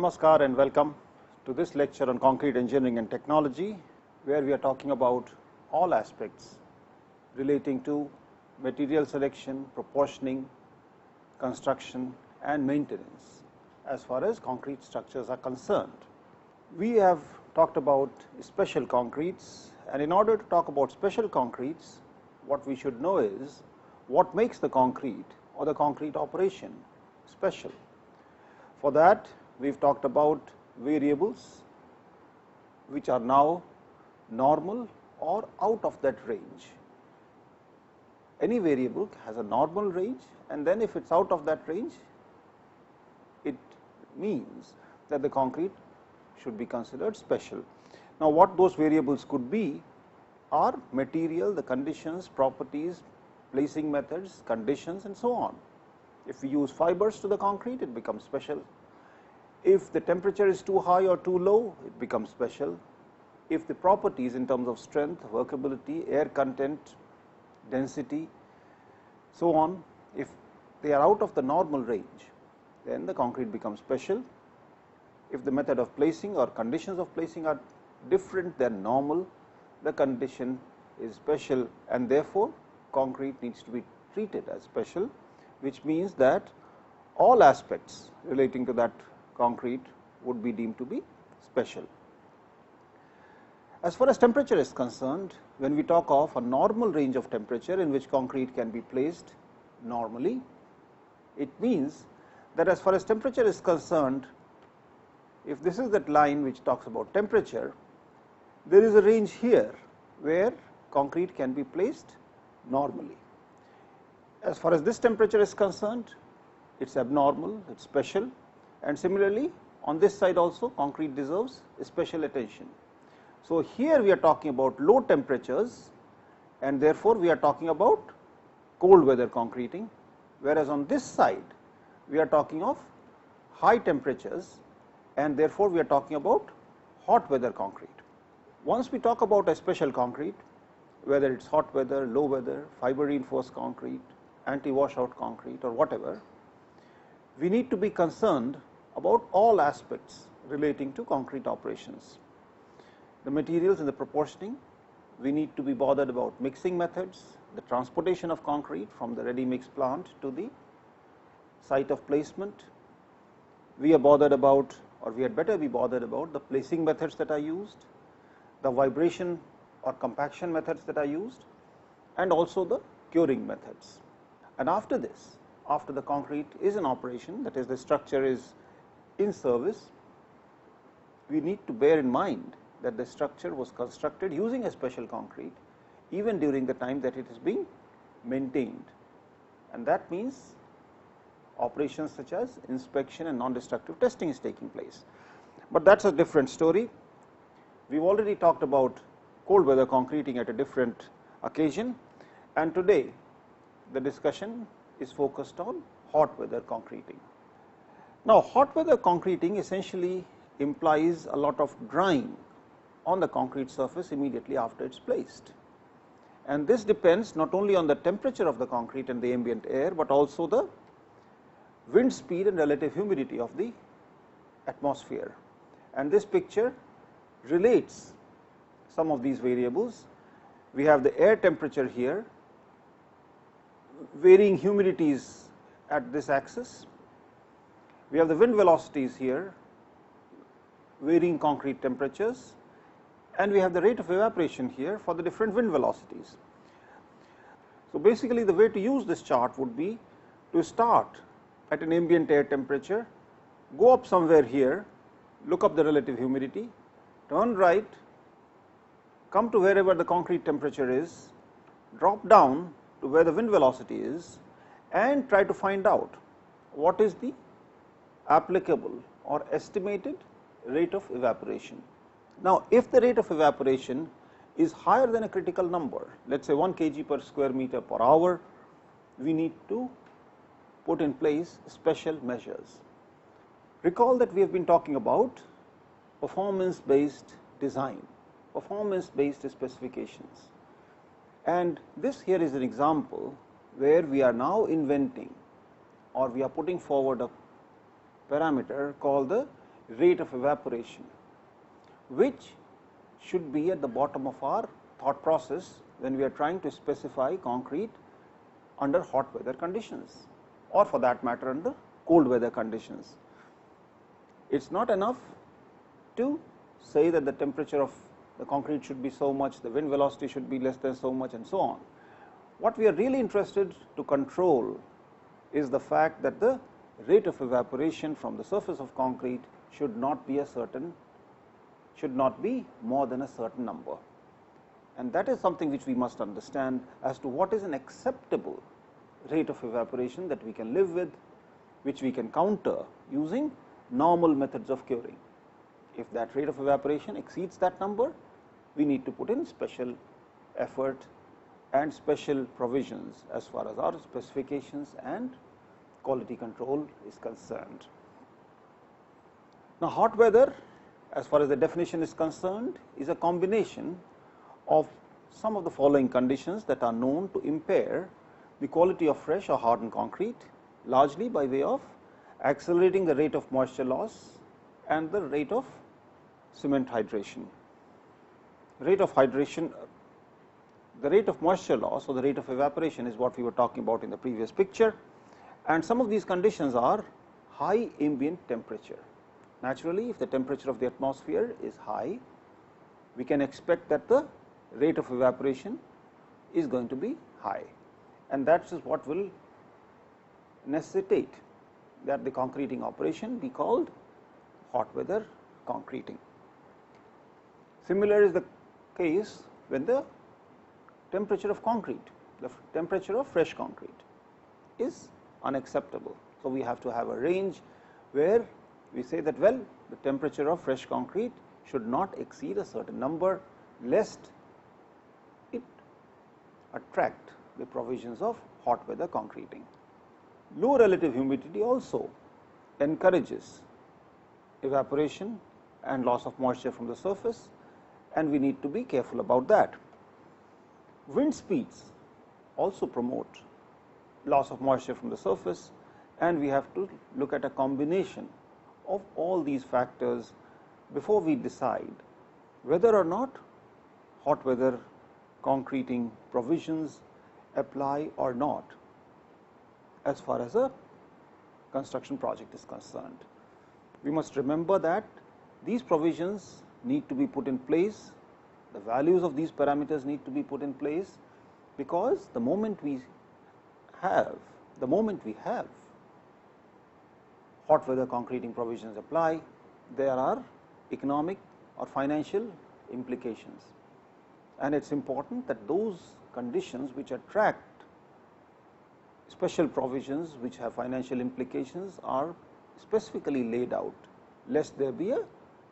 Namaskar and welcome to this lecture on concrete engineering and technology, where we are talking about all aspects relating to material selection, proportioning, construction and maintenance as far as concrete structures are concerned. We have talked about special concretes, and in order to talk about special concretes, what we should know is what makes the concrete or the concrete operation special. For that, we have talked about variables which are now normal or out of that range. Any variable has a normal range, and then if it is out of that range, it means that the concrete should be considered special. Now, what those variables could be are material, the conditions, properties, placing methods, conditions and so on. If we use fibers to the concrete, it becomes special. If the temperature is too high or too low, it becomes special. If the properties in terms of strength, workability, air content, density, so on, if they are out of the normal range, then the concrete becomes special. If the method of placing or conditions of placing are different than normal, the condition is special, and therefore, concrete needs to be treated as special, which means that all aspects relating to that concrete would be deemed to be special. As far as temperature is concerned, when we talk of a normal range of temperature in which concrete can be placed normally, it means that as far as temperature is concerned, if this is that line which talks about temperature, there is a range here where concrete can be placed normally. As far as this temperature is concerned, it is abnormal, it is special, and similarly on this side also concrete deserves special attention. So, here we are talking about low temperatures, and therefore, we are talking about cold weather concreting, whereas on this side we are talking of high temperatures, and therefore, we are talking about hot weather concrete. Once we talk about a special concrete, whether it is hot weather, low weather, fiber reinforced concrete, anti washout concrete or whatever, we need to be concerned about all aspects relating to concrete operations. The materials and the proportioning, we need to be bothered about mixing methods, the transportation of concrete from the ready mix plant to the site of placement. We are bothered about, or we had better be bothered about, the placing methods that are used, the vibration or compaction methods that are used, and also the curing methods. And after this, after the concrete is in operation, that is, the structure is in service, we need to bear in mind that the structure was constructed using a special concrete even during the time that it is being maintained, and that means operations such as inspection and non-destructive testing is taking place. But that is a different story. We have already talked about cold weather concreting at a different occasion, and today the discussion is focused on hot weather concreting. Now, hot weather concreting essentially implies a lot of drying on the concrete surface immediately after it is placed, and this depends not only on the temperature of the concrete and the ambient air, but also the wind speed and relative humidity of the atmosphere. And this picture relates some of these variables. We have the air temperature here, varying humidities at this axis. We have the wind velocities here, varying concrete temperatures, and we have the rate of evaporation here for the different wind velocities. So, basically the way to use this chart would be to start at an ambient air temperature, go up somewhere here, look up the relative humidity, turn right, come to wherever the concrete temperature is, drop down to where the wind velocity is, and try to find out what is the applicable or estimated rate of evaporation. Now, if the rate of evaporation is higher than a critical number, let us say 1 kg per square meter per hour, we need to put in place special measures. Recall that we have been talking about performance based design, performance based specifications, and this here is an example where we are now inventing, or we are putting forward a parameter called the rate of evaporation, which should be at the bottom of our thought process when we are trying to specify concrete under hot weather conditions, or for that matter under cold weather conditions. It is not enough to say that the temperature of the concrete should be so much, the wind velocity should be less than so much, and so on. What we are really interested to control is the fact that the rate of evaporation from the surface of concrete should not be more than a certain number, and that is something which we must understand as to what is an acceptable rate of evaporation that we can live with, which we can counter using normal methods of curing. If that rate of evaporation exceeds that number, we need to put in special effort and special provisions as far as our specifications and quality control is concerned. Now, hot weather, as far as the definition is concerned, is a combination of some of the following conditions that are known to impair the quality of fresh or hardened concrete, largely by way of accelerating the rate of moisture loss and the rate of cement hydration. The rate of moisture loss or the rate of evaporation is what we were talking about in the previous picture, and some of these conditions are high ambient temperature. Naturally, if the temperature of the atmosphere is high, we can expect that the rate of evaporation is going to be high, and that is what will necessitate that the concreting operation be called hot weather concreting. Similar is the case when the temperature of concrete, the temperature of fresh concrete is unacceptable. So, we have to have a range where we say that, well, the temperature of fresh concrete should not exceed a certain number, lest it attract the provisions of hot weather concreting. Low relative humidity also encourages evaporation and loss of moisture from the surface, and we need to be careful about that. Wind speeds also promote loss of moisture from the surface, and we have to look at a combination of all these factors before we decide whether or not hot weather concreting provisions apply or not as far as a construction project is concerned. We must remember that these provisions need to be put in place, the values of these parameters need to be put in place, because the moment we have hot weather concreting provisions apply, there are economic or financial implications, and it is important that those conditions which attract special provisions which have financial implications are specifically laid out, lest there be a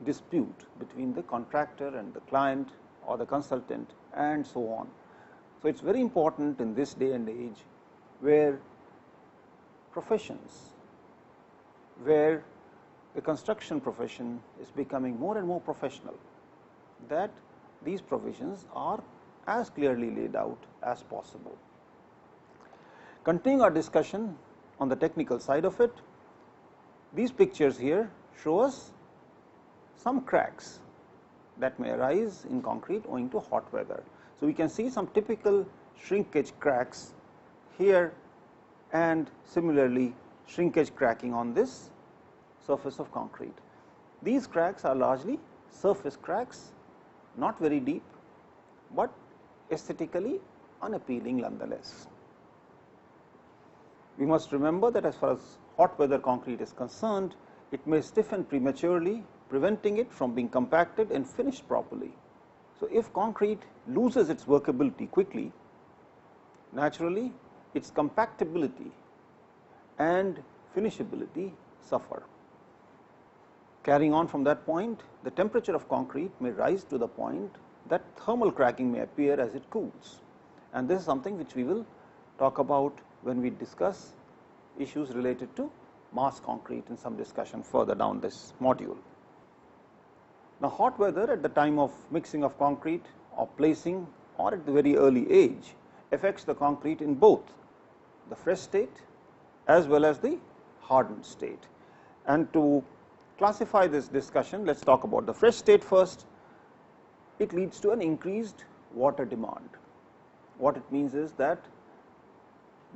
dispute between the contractor and the client or the consultant and so on. So, it is very important in this day and age where professions, where the construction profession is becoming more and more professional, that these provisions are as clearly laid out as possible. Continuing our discussion on the technical side of it, these pictures here show us some cracks that may arise in concrete owing to hot weather. So, we can see some typical shrinkage cracks here, and similarly shrinkage cracking on this surface of concrete. These cracks are largely surface cracks, not very deep, but aesthetically unappealing nonetheless. We must remember that as far as hot weather concrete is concerned, it may stiffen prematurely, preventing it from being compacted and finished properly. So, if concrete loses its workability quickly, naturally its compactability and finishability suffer. Carrying on from that point, the temperature of concrete may rise to the point that thermal cracking may appear as it cools, and this is something which we will talk about when we discuss issues related to mass concrete in some discussion further down this module. Now, hot weather at the time of mixing of concrete or placing or at the very early age affects the concrete in both the fresh state as well as the hardened state. And to classify this discussion, let us talk about the fresh state first. It leads to an increased water demand. What it means is that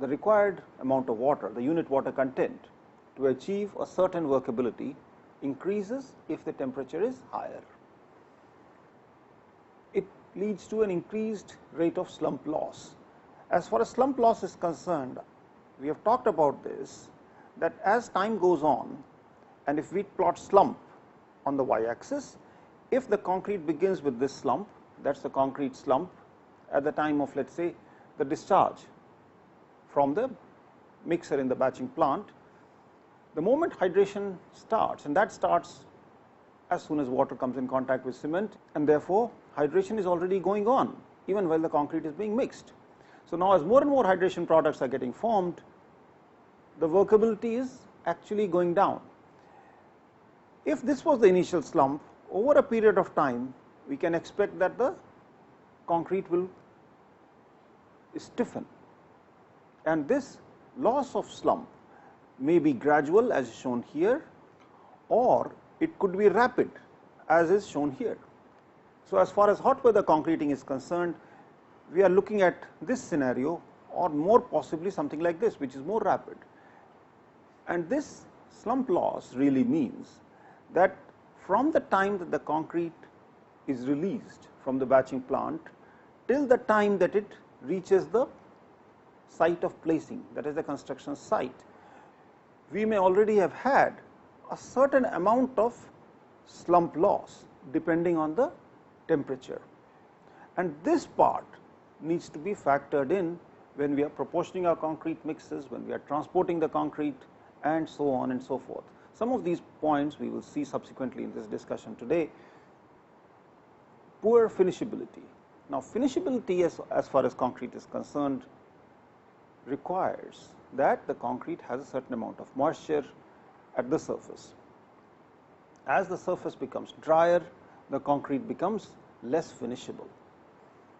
the required amount of water, the unit water content to achieve a certain workability increases if the temperature is higher. It leads to an increased rate of slump loss. As far as slump loss is concerned, we have talked about this, that as time goes on, and if we plot slump on the y axis, if the concrete begins with this slump, that is the concrete slump at the time of, let us say, the discharge from the mixer in the batching plant, the moment hydration starts, and that starts as soon as water comes in contact with cement, and therefore hydration is already going on even while the concrete is being mixed. So now as more and more hydration products are getting formed, the workability is actually going down. If this was the initial slump, over a period of time we can expect that the concrete will stiffen, and this loss of slump may be gradual as shown here, or it could be rapid as is shown here. So as far as hot weather concreting is concerned, we are looking at this scenario, or more possibly something like this, which is more rapid. And this slump loss really means that from the time that the concrete is released from the batching plant till the time that it reaches the site of placing, that is the construction site, we may already have had a certain amount of slump loss depending on the temperature, and this part needs to be factored in when we are proportioning our concrete mixes, when we are transporting the concrete, and so on and so forth. Some of these points we will see subsequently in this discussion today. Poor finishability. Now, finishability as far as concrete is concerned requires that the concrete has a certain amount of moisture at the surface. As the surface becomes drier, the concrete becomes less finishable,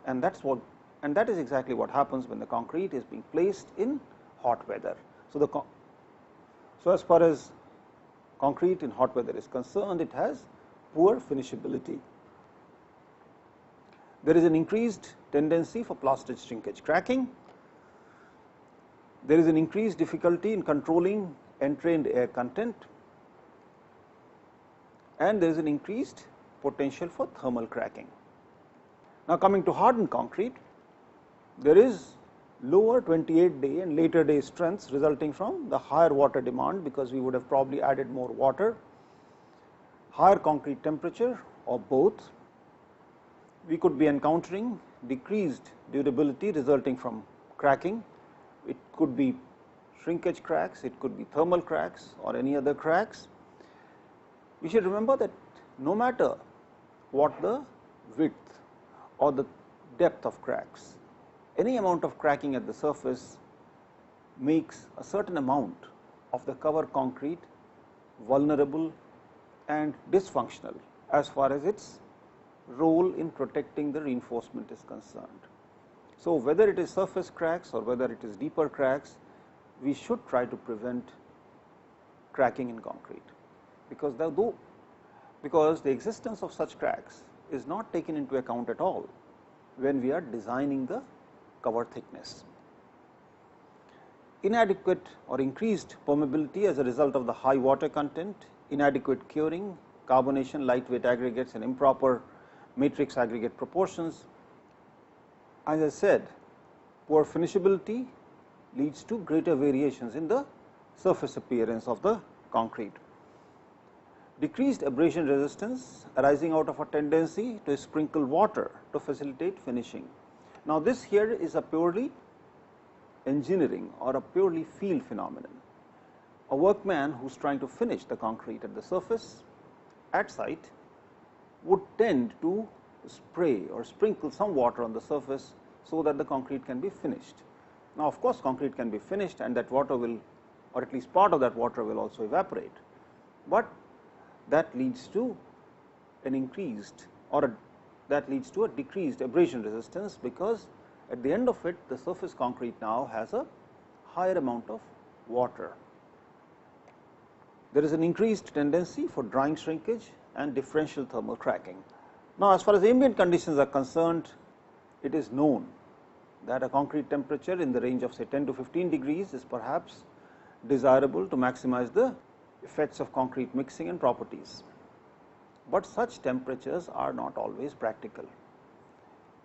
and that is exactly what happens when the concrete is being placed in hot weather. So as far as concrete in hot weather is concerned, it has poor finishability. There is an increased tendency for plastic shrinkage cracking. There is an increased difficulty in controlling entrained air content, and there is an increased potential for thermal cracking. Now, coming to hardened concrete, there is lower 28-day and later day strengths resulting from the higher water demand, because we would have probably added more water, higher concrete temperature, or both. We could be encountering decreased durability resulting from cracking. It could be shrinkage cracks, it could be thermal cracks, or any other cracks. We should remember that no matter what the width or the depth of cracks, any amount of cracking at the surface makes a certain amount of the cover concrete vulnerable and dysfunctional as far as its role in protecting the reinforcement is concerned. So, whether it is surface cracks or whether it is deeper cracks, we should try to prevent cracking in concrete, because the existence of such cracks is not taken into account at all when we are designing the cover thickness. Inadequate or increased permeability as a result of the high water content, inadequate curing, carbonation, lightweight aggregates, and improper matrix aggregate proportions. As I said, poor finishability leads to greater variations in the surface appearance of the concrete. Decreased abrasion resistance arising out of a tendency to sprinkle water to facilitate finishing. Now, this here is a purely engineering or a purely field phenomenon. A workman who is trying to finish the concrete at the surface at site would tend to spray or sprinkle some water on the surface so that the concrete can be finished. Now, of course, concrete can be finished and that water will, or at least part of that water will also evaporate, but that leads to an increased that leads to a decreased abrasion resistance, because at the end of it the surface concrete now has a higher amount of water. there is an increased tendency for drying shrinkage and differential thermal cracking. Now, as far as ambient conditions are concerned, it is known that a concrete temperature in the range of say 10 to 15 degrees is perhaps desirable to maximize the effects of concrete mixing and properties, but such temperatures are not always practical.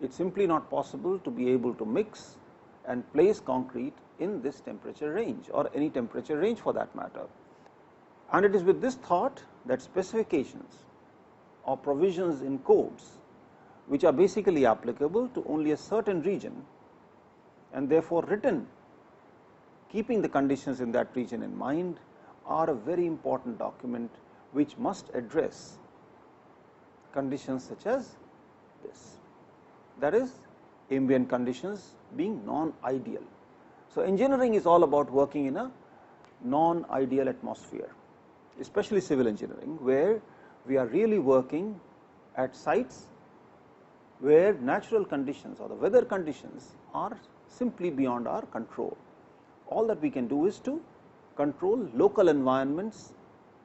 It is simply not possible to be able to mix and place concrete in this temperature range or any temperature range for that matter. And it is with this thought that specifications or provisions in codes which are basically applicable to only a certain region and therefore written keeping the conditions in that region in mind are a very important document which must address conditions such as this, that is ambient conditions being non-ideal. So, engineering is all about working in a non-ideal atmosphere, especially civil engineering, where we are really working at sites where natural conditions or the weather conditions are simply beyond our control. All that we can do is to control local environments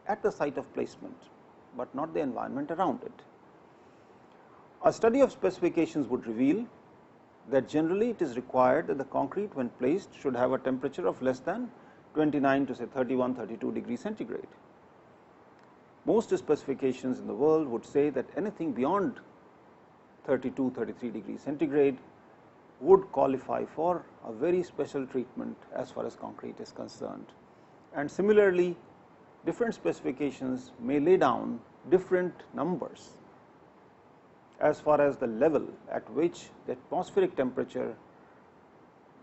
at the site of placement, but not the environment around it. A study of specifications would reveal that generally it is required that the concrete when placed should have a temperature of less than 29 to say 31, 32 degrees centigrade. Most specifications in the world would say that anything beyond 32, 33 degrees centigrade would qualify for a very special treatment as far as concrete is concerned. And similarly, different specifications may lay down different numbers as far as the level at which the atmospheric temperature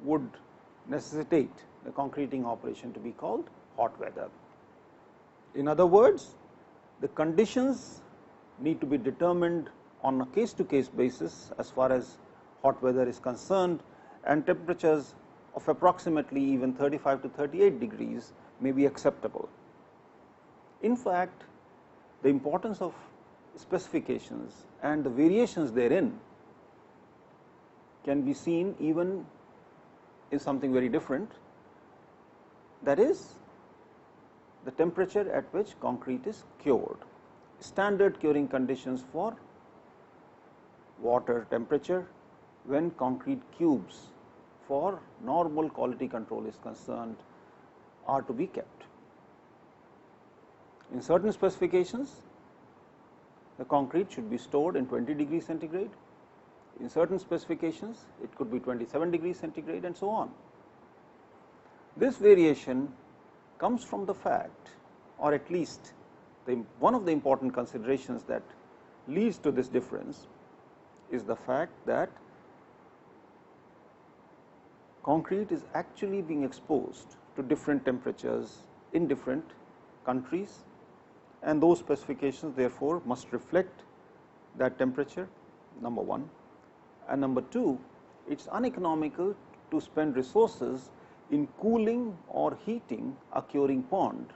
would necessitate the concreting operation to be called hot weather. In other words, the conditions need to be determined on a case to case basis as far as hot weather is concerned, and temperatures of approximately even 35 to 38 degrees may be acceptable. In fact, the importance of specifications and the variations therein can be seen even in something very different, that is the temperature at which concrete is cured. Standard curing conditions for water temperature when concrete cubes for normal quality control is concerned are to be kept. In certain specifications, the concrete should be stored in 20 degrees centigrade. In certain specifications, it could be 27 degrees centigrade and so on. This variation comes from the fact, or at least one of the important considerations that leads to this difference is the fact that concrete is actually being exposed to different temperatures in different countries, and those specifications therefore must reflect that temperature, number one. And number two, it is uneconomical to spend resources in cooling or heating a curing pond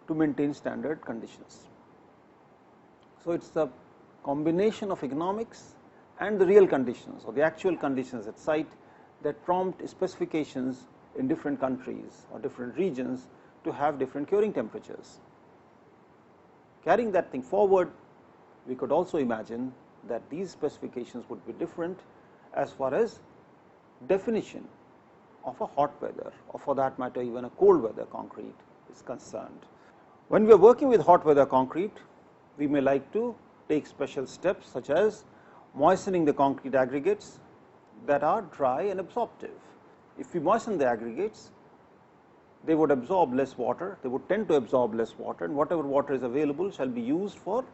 to maintain standard conditions. So, it is the combination of economics and the real conditions or the actual conditions at site that prompt specifications in different countries or different regions to have different curing temperatures. Carrying that thing forward, we could also imagine that these specifications would be different as far as definition of a hot weather, or for that matter even a cold weather concrete is concerned. When we are working with hot weather concrete, we may like to take special steps such as moistening the concrete aggregates that are dry and absorptive. If we moisten the aggregates, they would absorb less water, they would tend to absorb less water, and whatever water is available shall be used for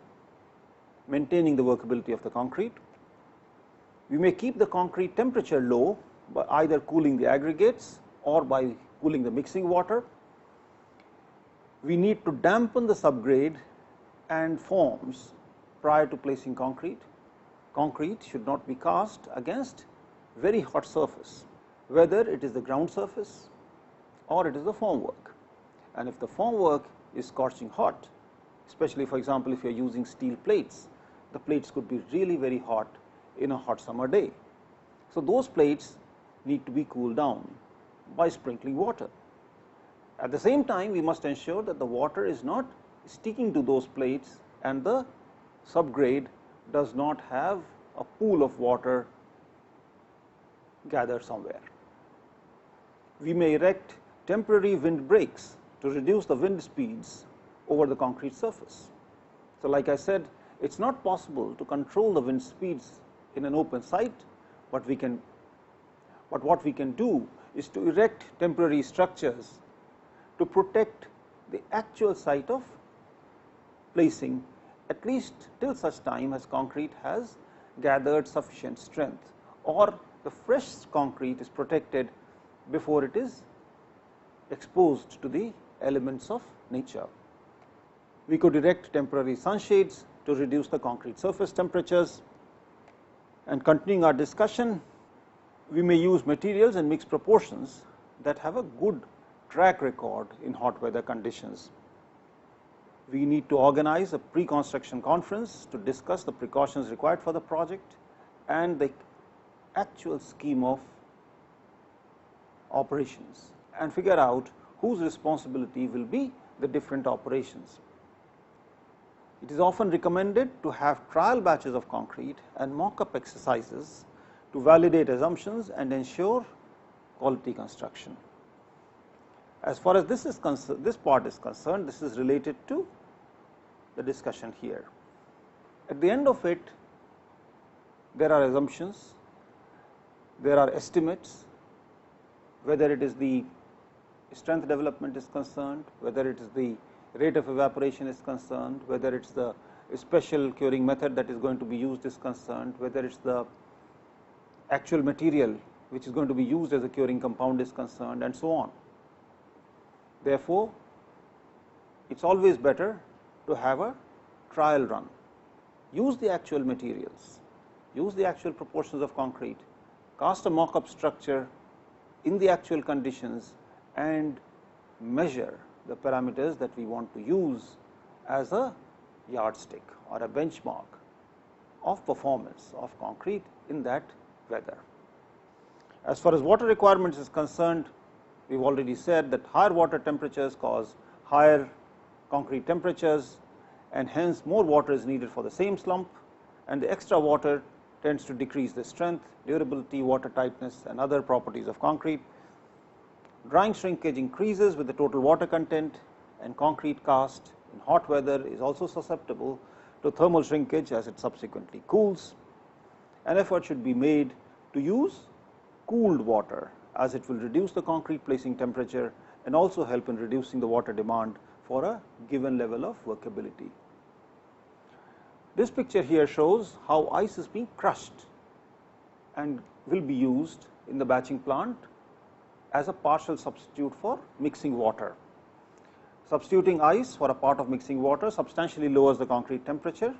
maintaining the workability of the concrete. We may keep the concrete temperature low by either cooling the aggregates or by cooling the mixing water. We need to dampen the subgrade and forms prior to placing concrete. Concrete should not be cast against very hot surface, whether it is the ground surface or it is the formwork. And if the formwork is scorching hot, especially for example, if you are using steel plates, the plates could be really very hot in a hot summer day. So, those plates need to be cooled down by sprinkling water. At the same time, we must ensure that the water is not sticking to those plates and the subgrade does not have a pool of water gathered somewhere. We may erect temporary wind breaks to reduce the wind speeds over the concrete surface. So, like I said, it is not possible to control the wind speeds in an open site, but what we can do is to erect temporary structures to protect the actual site of placing, at least till such time as concrete has gathered sufficient strength, or the fresh concrete is protected before it is exposed to the elements of nature. We could erect temporary sunshades to reduce the concrete surface temperatures. And continuing our discussion, we may use materials in mixed proportions that have a good track record in hot weather conditions. We need to organize a pre-construction conference to discuss the precautions required for the project and the actual scheme of operations, and figure out whose responsibility will be the different operations. It is often recommended to have trial batches of concrete and mock-up exercises to validate assumptions and ensure quality construction. As far as this part is concerned, this is related to the discussion here. At the end of it, there are assumptions, there are estimates, whether it is the strength development is concerned, whether it is the rate of evaporation is concerned, whether it is the special curing method that is going to be used is concerned, whether it is the actual material which is going to be used as a curing compound is concerned, and so on. Therefore, it is always better to have a trial run. Use the actual materials, use the actual proportions of concrete, cast a mock-up structure in the actual conditions and measure the parameters that we want to use as a yardstick or a benchmark of performance of concrete in that weather. As far as water requirements is concerned, we have already said that higher water temperatures cause higher concrete temperatures, and hence more water is needed for the same slump, and the extra water tends to decrease the strength, durability, water tightness and other properties of concrete. Drying shrinkage increases with the total water content, and concrete cast in hot weather is also susceptible to thermal shrinkage as it subsequently cools. An effort should be made to use cooled water, as it will reduce the concrete placing temperature and also help in reducing the water demand for a given level of workability. This picture here shows how ice is being crushed and will be used in the batching plant as a partial substitute for mixing water. Substituting ice for a part of mixing water substantially lowers the concrete temperature,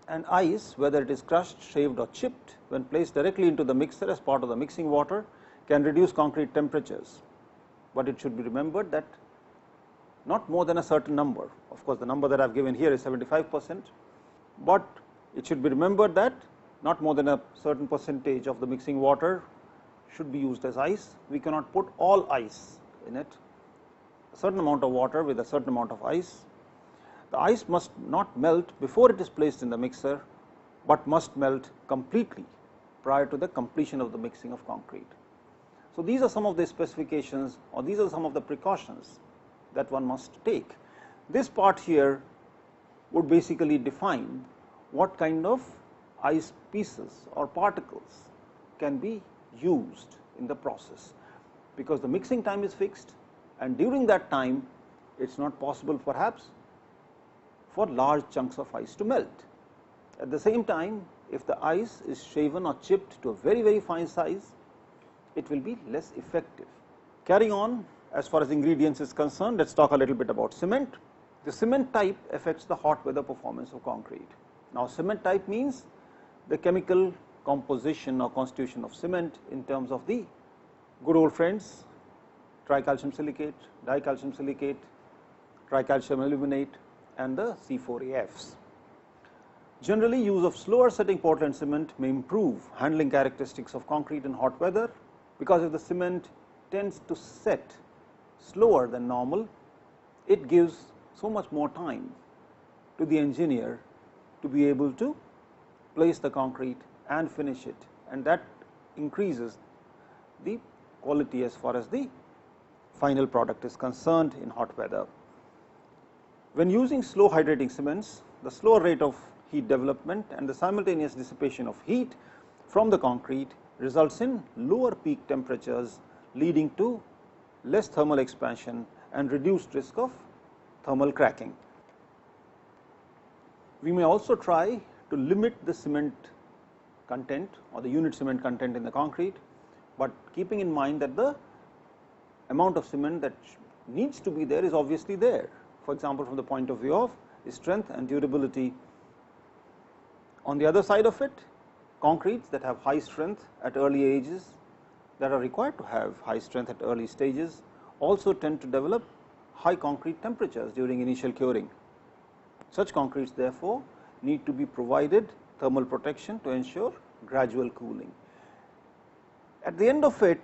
and ice, whether it is crushed, shaved or chipped, when placed directly into the mixer as part of the mixing water, can reduce concrete temperatures. But it should be remembered that not more than a certain number. Of course, the number that I have given here is 75%, but it should be remembered that not more than a certain percentage of the mixing water should be used as ice. We cannot put all ice in it. A certain amount of water with a certain amount of ice. The ice must not melt before it is placed in the mixer, but must melt completely prior to the completion of the mixing of concrete. So, these are some of the specifications, or these are some of the precautions that one must take. This part here would basically define what kind of ice pieces or particles can be used in the process, because the mixing time is fixed, and during that time it is not possible perhaps for large chunks of ice to melt. At the same time, if the ice is shaven or chipped to a very fine size, it will be less effective. Carrying on, as far as ingredients is concerned, let us talk a little bit about cement. The cement type affects the hot weather performance of concrete. Now, cement type means the chemical composition or constitution of cement in terms of the good old friends, tricalcium silicate, dicalcium silicate, tricalcium aluminate and the C4AFs. Generally, use of slower setting Portland cement may improve handling characteristics of concrete in hot weather, because if the cement tends to set slower than normal, it gives so much more time to the engineer to be able to place the concrete and finish it, and that increases the quality as far as the final product is concerned in hot weather. When using slow hydrating cements, the slower rate of heat development and the simultaneous dissipation of heat from the concrete results in lower peak temperatures, leading to less thermal expansion and reduced risk of thermal cracking. We may also try to limit the cement content or the unit cement content in the concrete, but keeping in mind that the amount of cement that needs to be there is obviously there. For example, from the point of view of strength and durability. On the other side of it, concretes that have high strength at early ages, that are required to have high strength at early stages, also tend to develop high concrete temperatures during initial curing. Such concretes therefore need to be provided thermal protection to ensure gradual cooling. At the end of it,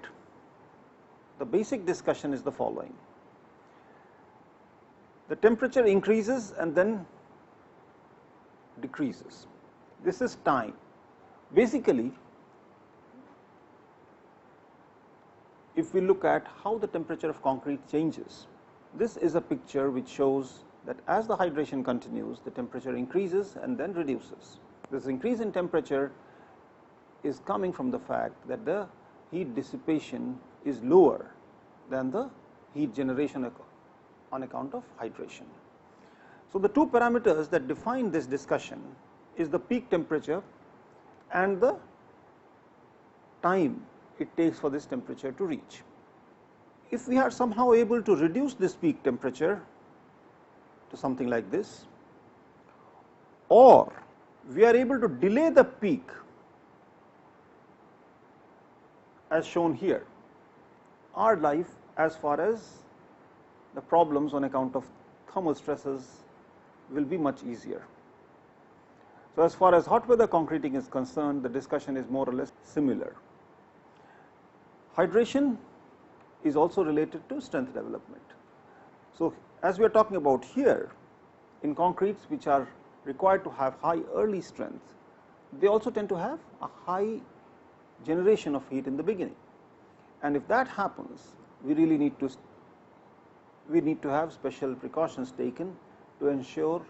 the basic discussion is the following: the temperature increases and then decreases. This is time. Basically, if we look at how the temperature of concrete changes, this is a picture which shows that as the hydration continues, the temperature increases and then reduces. This increase in temperature is coming from the fact that the heat dissipation is lower than the heat generation on account of hydration. So, the two parameters that define this discussion is the peak temperature and the time it takes for this temperature to reach. If we are somehow able to reduce this peak temperature to something like this, or we are able to delay the peak as shown here, our life as far as the problems on account of thermal stresses will be much easier. So, as far as hot weather concreting is concerned, the discussion is more or less similar. Hydration is also related to strength development. So, as we are talking about here, in concretes which are required to have high early strength, they also tend to have a high generation of heat in the beginning, and if that happens, we really need to have special precautions taken to ensure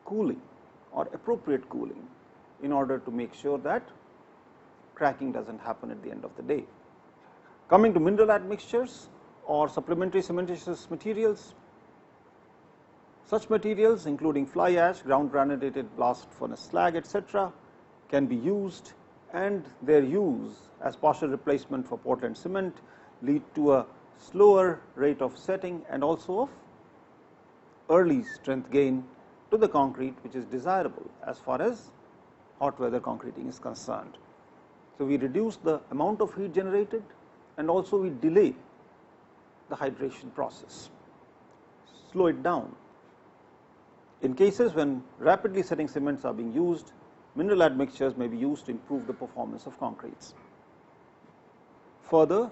cooling or appropriate cooling in order to make sure that cracking does not happen at the end of the day. Coming to mineral admixtures or supplementary cementitious materials, such materials including fly ash, ground granulated blast furnace slag, etc., can be used, and their use as partial replacement for Portland cement lead to a slower rate of setting and also of early strength gain to the concrete, which is desirable as far as hot weather concreting is concerned. So, we reduce the amount of heat generated and also we delay the hydration process, slow it down. In cases when rapidly setting cements are being used, mineral admixtures may be used to improve the performance of concretes. Further,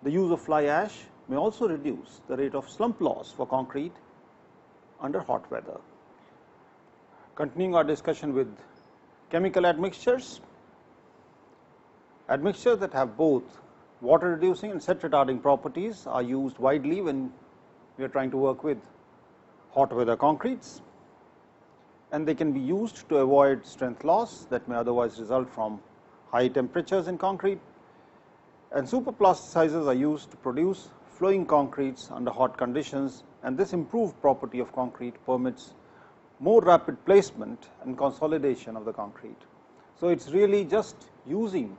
the use of fly ash may also reduce the rate of slump loss for concrete under hot weather. Continuing our discussion with chemical admixtures, admixtures that have both water reducing and set retarding properties are used widely when we are trying to work with hot weather concretes, and they can be used to avoid strength loss that may otherwise result from high temperatures in concrete. And superplasticizers are used to produce flowing concretes under hot conditions, and this improved property of concrete permits more rapid placement and consolidation of the concrete. So, it is really just using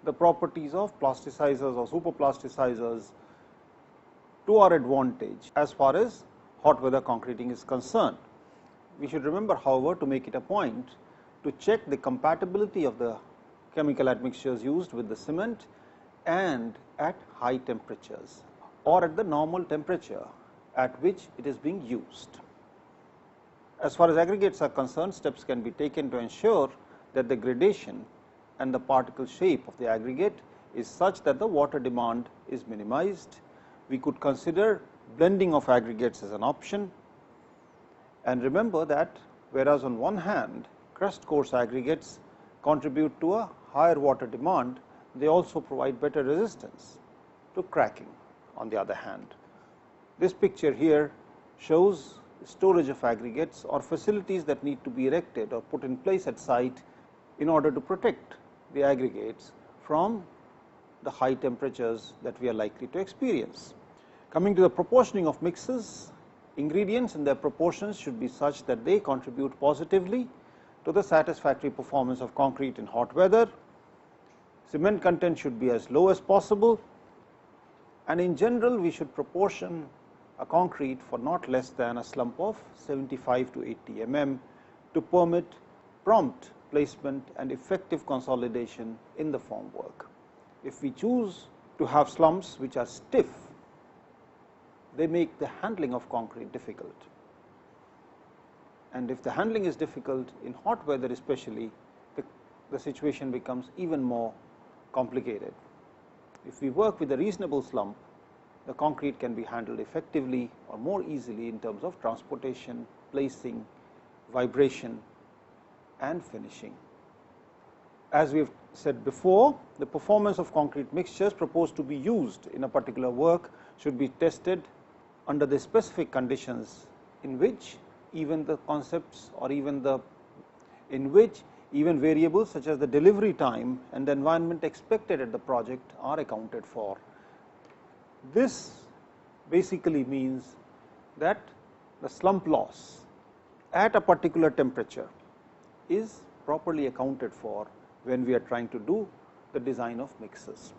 the properties of plasticizers or superplasticizers to our advantage as far as hot weather concreting is concerned. We should remember, however, to make it a point to check the compatibility of the chemical admixtures used with the cement and at high temperatures or at the normal temperature at which it is being used. As far as aggregates are concerned, steps can be taken to ensure that the gradation and the particle shape of the aggregate is such that the water demand is minimized. we could consider blending of aggregates as an option. And remember that whereas on one hand crust coarse aggregates contribute to a higher water demand, they also provide better resistance to cracking on the other hand. This picture here shows storage of aggregates or facilities that need to be erected or put in place at site in order to protect the aggregates from the high temperatures that we are likely to experience. Coming to the proportioning of mixes, ingredients and their proportions should be such that they contribute positively to the satisfactory performance of concrete in hot weather. Cement content should be as low as possible, and in general we should proportion a concrete for not less than a slump of 75 to 80 mm to permit prompt placement and effective consolidation in the formwork. If we choose to have slumps which are stiff, they make the handling of concrete difficult. And if the handling is difficult in hot weather especially, the situation becomes even more complicated. If we work with a reasonable slump, the concrete can be handled effectively or more easily in terms of transportation, placing, vibration and finishing. As we have said before, the performance of concrete mixtures proposed to be used in a particular work should be tested under the specific conditions in which even the concepts or even variables such as the delivery time and the environment expected at the project are accounted for. This basically means that the slump loss at a particular temperature is properly accounted for when we are trying to do the design of mixes.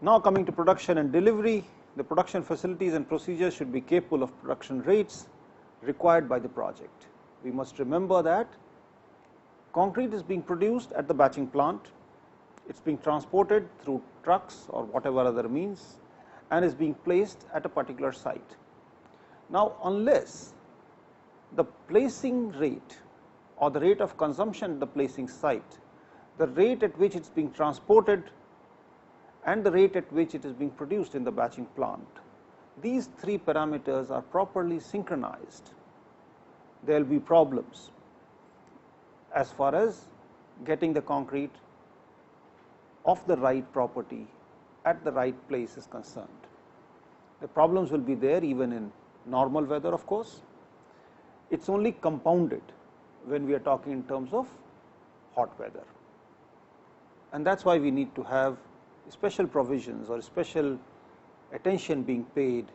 Now coming to production and delivery, the production facilities and procedures should be capable of production rates required by the project. We must remember that concrete is being produced at the batching plant, it is being transported through trucks or whatever other means and is being placed at a particular site. Now unless the placing rate or the rate of consumption at the placing site, the rate at which it is being transported and the rate at which it is being produced in the batching plant, these three parameters are properly synchronized, there will be problems as far as getting the concrete of the right property at the right place is concerned. The problems will be there even in normal weather, of course. It is only compounded when we are talking in terms of hot weather, and that is why we need to have special provisions or special attention being paid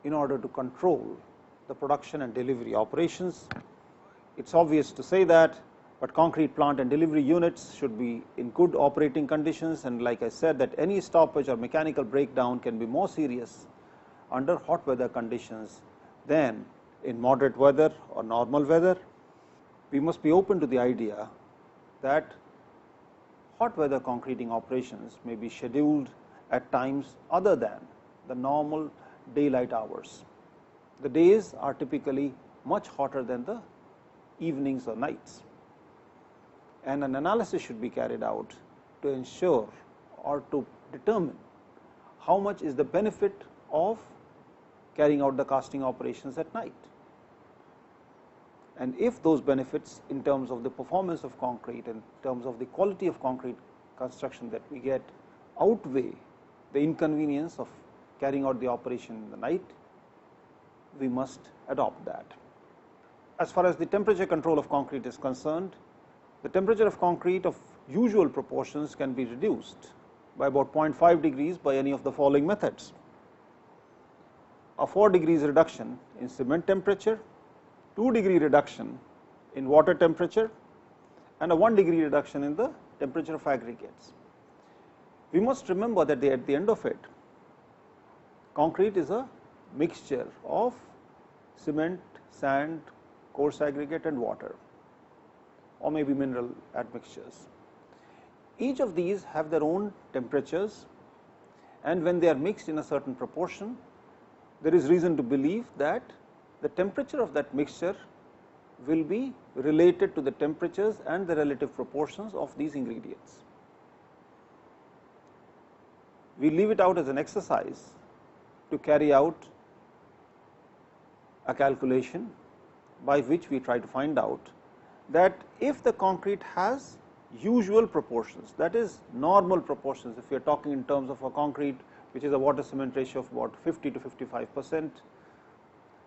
in order to control the production and delivery operations. It is obvious to say that, but concrete plant and delivery units should be in good operating conditions, and like I said that any stoppage or mechanical breakdown can be more serious under hot weather conditions than in moderate weather or normal weather. We must be open to the idea that hot weather concreting operations may be scheduled at times other than the normal daylight hours. The days are typically much hotter than the evenings or nights, and an analysis should be carried out to ensure or to determine how much is the benefit of carrying out the casting operations at night. And if those benefits in terms of the performance of concrete, in terms of the quality of concrete construction that we get outweigh the inconvenience of carrying out the operation in the night, we must adopt that. As far as the temperature control of concrete is concerned, the temperature of concrete of usual proportions can be reduced by about 0.5 degrees by any of the following methods: a 4 degrees reduction in cement temperature, 2 degree reduction in water temperature, and a 1 degree reduction in the temperature of aggregates. We must remember that at the end of it, concrete is a mixture of cement, sand, coarse aggregate and water, or maybe mineral admixtures. Each of these have their own temperatures, and when they are mixed in a certain proportion, there is reason to believe that the temperature of that mixture will be related to the temperatures and the relative proportions of these ingredients. We leave it out as an exercise to carry out a calculation by which we try to find out that if the concrete has usual proportions, that is normal proportions, if we are talking in terms of a concrete which is a water cement ratio of about 50 to 55%,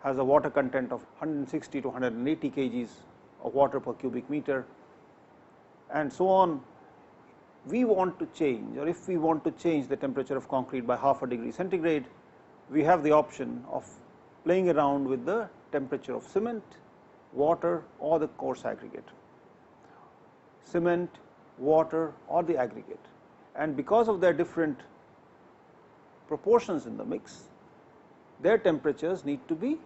has a water content of 160 to 180 kgs of water per cubic meter, and so on. We want to change, or if we want to change the temperature of concrete by half a degree centigrade, we have the option of playing around with the temperature of cement, water, or the coarse aggregate. Cement, water, or the aggregate, and because of their different proportions in the mix, their temperatures need to be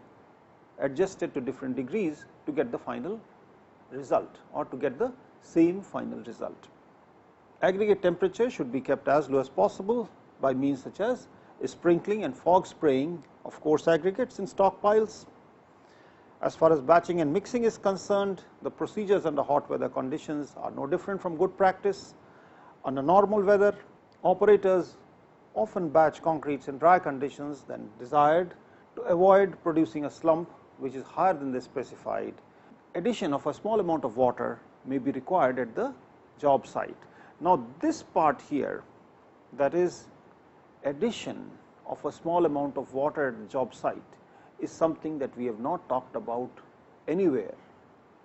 adjusted to different degrees to get the final result, or to get the same final result. Aggregate temperature should be kept as low as possible by means such as sprinkling and fog spraying of coarse aggregates in stockpiles. As far as batching and mixing is concerned, the procedures under hot weather conditions are no different from good practice. Under normal weather, operators often batch concretes in dry conditions than desired to avoid producing a slump which is higher than the specified. Addition of a small amount of water may be required at the job site. Now, this part here, that is addition of a small amount of water at the job site, is something that we have not talked about anywhere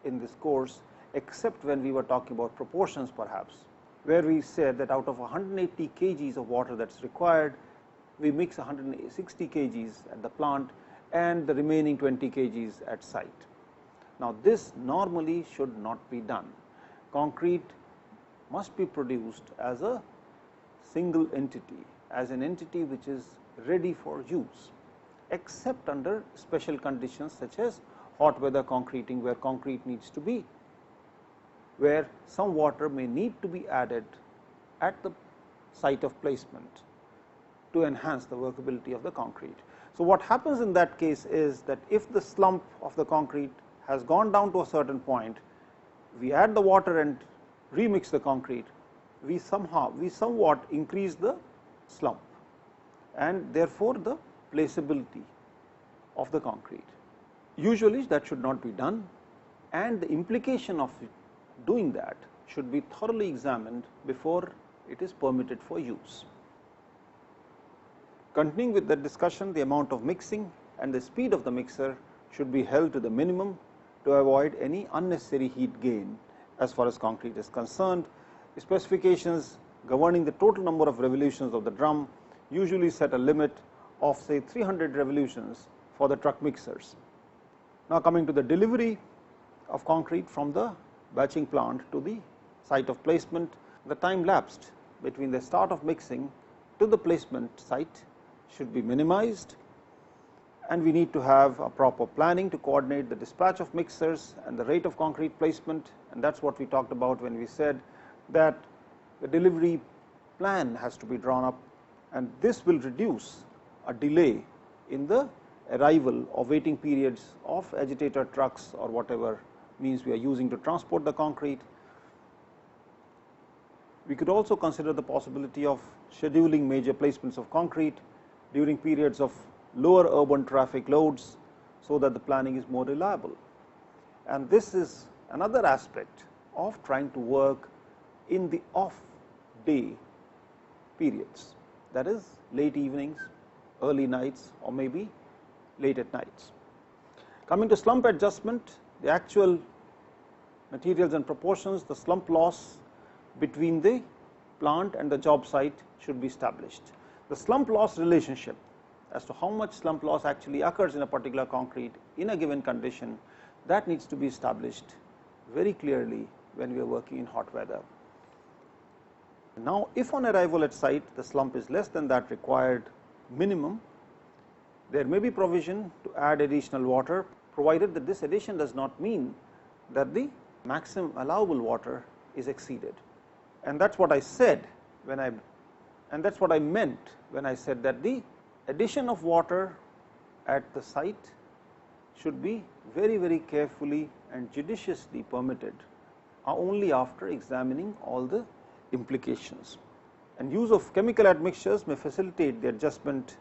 in this course, except when we were talking about proportions perhaps, where we said that out of 180 kgs of water that is required, we mix 160 kgs at the plant and the remaining 20 kgs at site. Now, this normally should not be done. Concrete must be produced as a single entity, as an entity which is ready for use, except under special conditions such as hot weather concreting, where concrete needs to be, where some water may need to be added at the site of placement to enhance the workability of the concrete. So, what happens in that case is that if the slump of the concrete has gone down to a certain point, we add the water and remix the concrete, we somewhat increase the slump and therefore the placeability of the concrete. Usually that should not be done, and the implication of doing that should be thoroughly examined before it is permitted for use. Continuing with the discussion, the amount of mixing and the speed of the mixer should be held to the minimum to avoid any unnecessary heat gain. As far as concrete is concerned, specifications governing the total number of revolutions of the drum usually set a limit of say 300 revolutions for the truck mixers. Now, coming to the delivery of concrete from the batching plant to the site of placement, the time lapsed between the start of mixing to the placement site should be minimized, and we need to have a proper planning to coordinate the dispatch of mixers and the rate of concrete placement, and that is what we talked about when we said that the delivery plan has to be drawn up, and this will reduce a delay in the arrival or waiting periods of agitator trucks or whatever means we are using to transport the concrete. We could also consider the possibility of scheduling major placements of concrete during periods of lower urban traffic loads, so that the planning is more reliable. And this is another aspect of trying to work in the off day periods, that is late evenings, early nights, or maybe late at nights. Coming to slump adjustment, the actual materials and proportions, the slump loss between the plant and the job site should be established. The slump loss relationship as to how much slump loss actually occurs in a particular concrete in a given condition, that needs to be established very clearly when we are working in hot weather. Now, if on arrival at site the slump is less than that required minimum, there may be provision to add additional water, provided that this addition does not mean that the maximum allowable water is exceeded. And that is what I said when and that is what I meant when I said that the addition of water at the site should be very, very carefully and judiciously permitted only after examining all the implications. And use of chemical admixtures may facilitate the adjustment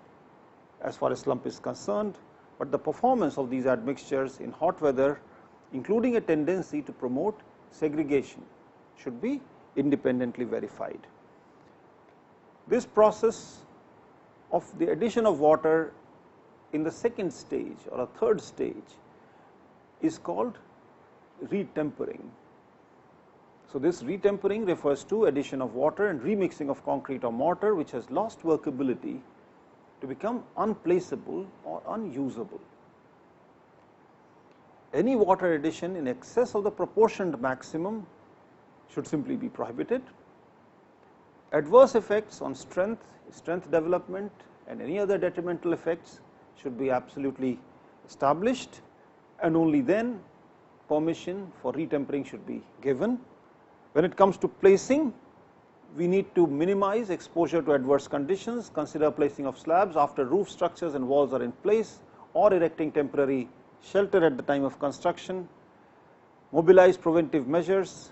as far as slump is concerned, but the performance of these admixtures in hot weather, including a tendency to promote segregation, should be independently verified. This process of the addition of water in the second stage or a third stage is called retempering. So, this retempering refers to addition of water and remixing of concrete or mortar which has lost workability to become unplaceable or unusable. Any water addition in excess of the proportioned maximum should simply be prohibited. Adverse effects on strength development and any other detrimental effects should be absolutely established, and only then permission for retempering should be given. When it comes to placing, we need to minimize exposure to adverse conditions, consider placing of slabs after roof structures and walls are in place, or erecting temporary shelter at the time of construction, mobilize preventive measures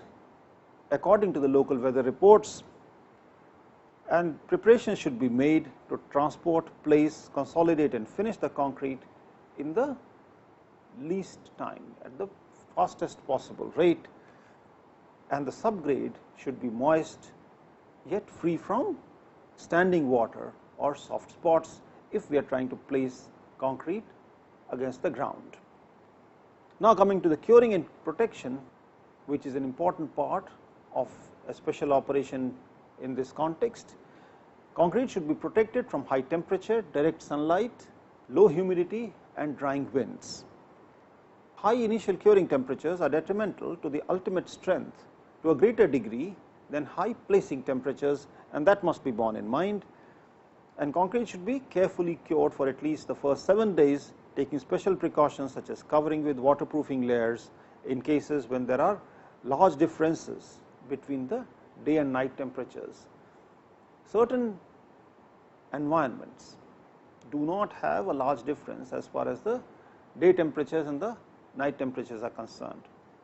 according to the local weather reports, and preparations should be made to transport, place, consolidate and finish the concrete in the least time at the fastest possible rate, and the subgrade should be moist yet free from standing water or soft spots if we are trying to place concrete against the ground. Now, coming to the curing and protection, which is an important part of a special operation in this context. Concrete should be protected from high temperature, direct sunlight, low humidity and drying winds. High initial curing temperatures are detrimental to the ultimate strength to a greater degree than high placing temperatures, and that must be borne in mind. And concrete should be carefully cured for at least the first 7 days, taking special precautions such as covering with waterproofing layers in cases when there are large differences between the day and night temperatures. Certain environments do not have a large difference as far as the day temperatures and the night temperatures are concerned,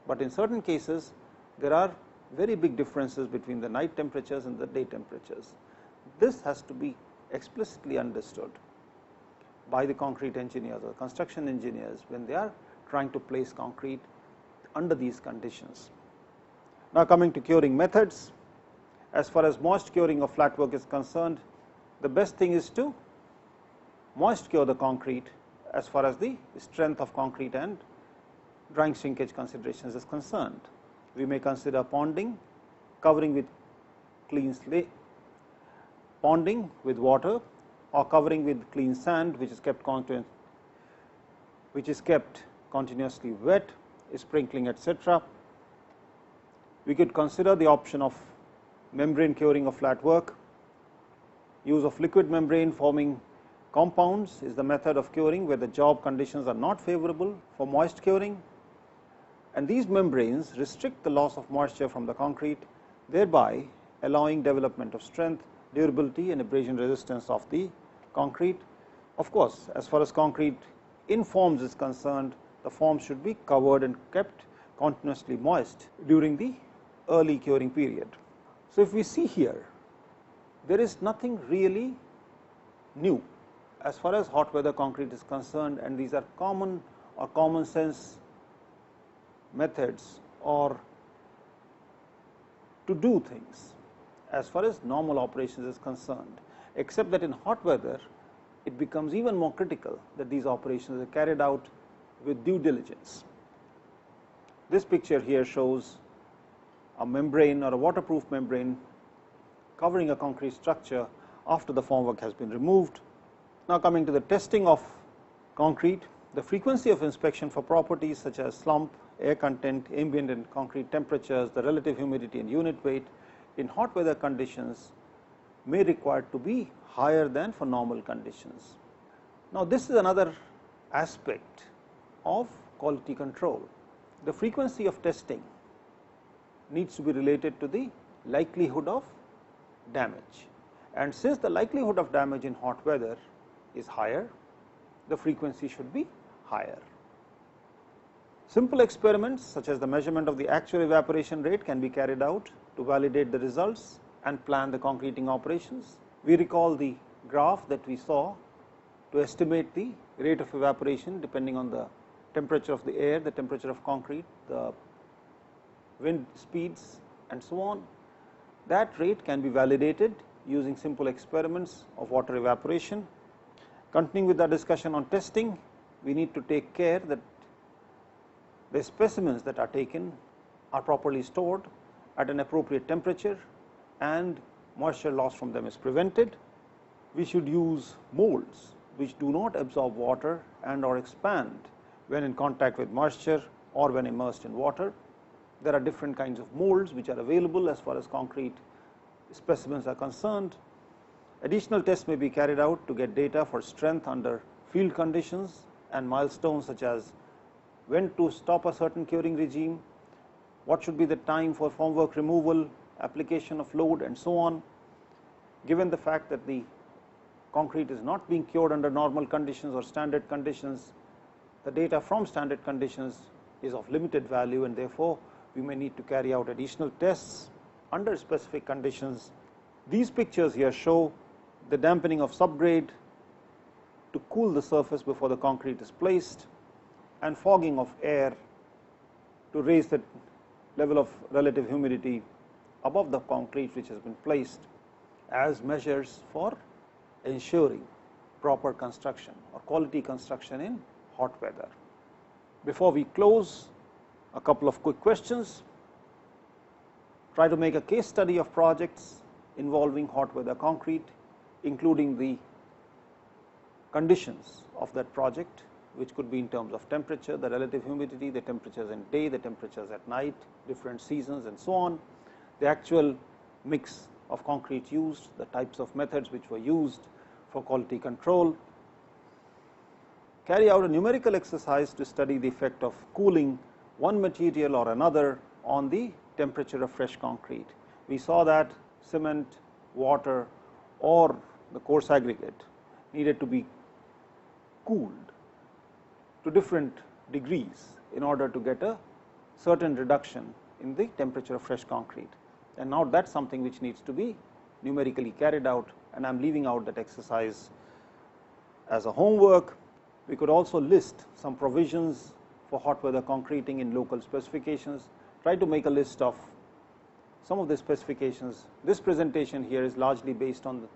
but in certain cases there are very big differences between the night temperatures and the day temperatures. This has to be explicitly understood by the concrete engineers or construction engineers when they are trying to place concrete under these conditions. Now, coming to curing methods, as far as moist curing of flat work is concerned, the best thing is to moist cure the concrete as far as the strength of concrete and drying shrinkage considerations is concerned. We may consider ponding, covering with clean slate, ponding with water, or covering with clean sand which is kept continuously wet, sprinkling, etc. We could consider the option of membrane curing of flat work. Use of liquid membrane forming compounds is the method of curing where the job conditions are not favorable for moist curing, and these membranes restrict the loss of moisture from the concrete, thereby allowing development of strength, durability and abrasion resistance of the concrete. Of course, as far as concrete in forms is concerned, the forms should be covered and kept continuously moist during the early curing period. So, if we see here, there is nothing really new as far as hot weather concrete is concerned, and these are common or common sense methods or to do things as far as normal operations is concerned, except that in hot weather it becomes even more critical that these operations are carried out with due diligence. This picture here shows a membrane or a waterproof membrane covering a concrete structure after the formwork has been removed. Now, coming to the testing of concrete, the frequency of inspection for properties such as slump, air content, ambient and concrete temperatures, the relative humidity and unit weight in hot weather conditions may require to be higher than for normal conditions. Now, this is another aspect of quality control. The frequency of testing needs to be related to the likelihood of damage, and since the likelihood of damage in hot weather is higher, the frequency should be higher. Simple experiments such as the measurement of the actual evaporation rate can be carried out to validate the results and plan the concreting operations. We recall the graph that we saw to estimate the rate of evaporation depending on the temperature of the air, the temperature of concrete, the wind speeds and so on. That rate can be validated using simple experiments of water evaporation. Continuing with our discussion on testing, we need to take care that the specimens that are taken are properly stored at an appropriate temperature and moisture loss from them is prevented. We should use molds which do not absorb water and or expand when in contact with moisture or when immersed in water. There are different kinds of molds which are available as far as concrete specimens are concerned. Additional tests may be carried out to get data for strength under field conditions and milestones such as when to stop a certain curing regime, what should be the time for formwork removal, application of load and so on. Given the fact that the concrete is not being cured under normal conditions or standard conditions, the data from standard conditions is of limited value and therefore, we may need to carry out additional tests under specific conditions. These pictures here show the dampening of subgrade to cool the surface before the concrete is placed and fogging of air to raise the level of relative humidity above the concrete which has been placed as measures for ensuring proper construction or quality construction in hot weather. Before we close, a couple of quick questions. Try to make a case study of projects involving hot weather concrete, including the conditions of that project, which could be in terms of temperature, the relative humidity, the temperatures in day, the temperatures at night, different seasons and so on, the actual mix of concrete used, the types of methods which were used for quality control. Carry out a numerical exercise to study the effect of cooling one material or another on the temperature of fresh concrete. We saw that cement, water or the coarse aggregate needed to be cooled to different degrees in order to get a certain reduction in the temperature of fresh concrete. And now that is something which needs to be numerically carried out, and I am leaving out that exercise as a homework. We could also list some provisions for hot weather concreting in local specifications. Try to make a list of some of the specifications. This presentation here is largely based on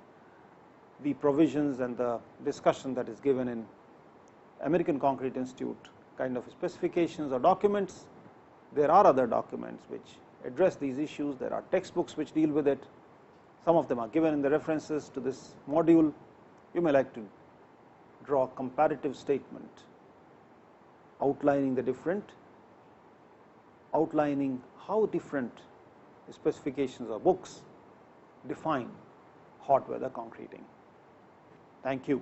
the provisions and the discussion that is given in American Concrete Institute kind of specifications or documents. There are other documents which address these issues. There are textbooks which deal with it. Some of them are given in the references to this module. You may like to draw a comparative statement outlining how different specifications or books define hot weather concreting. Thank you.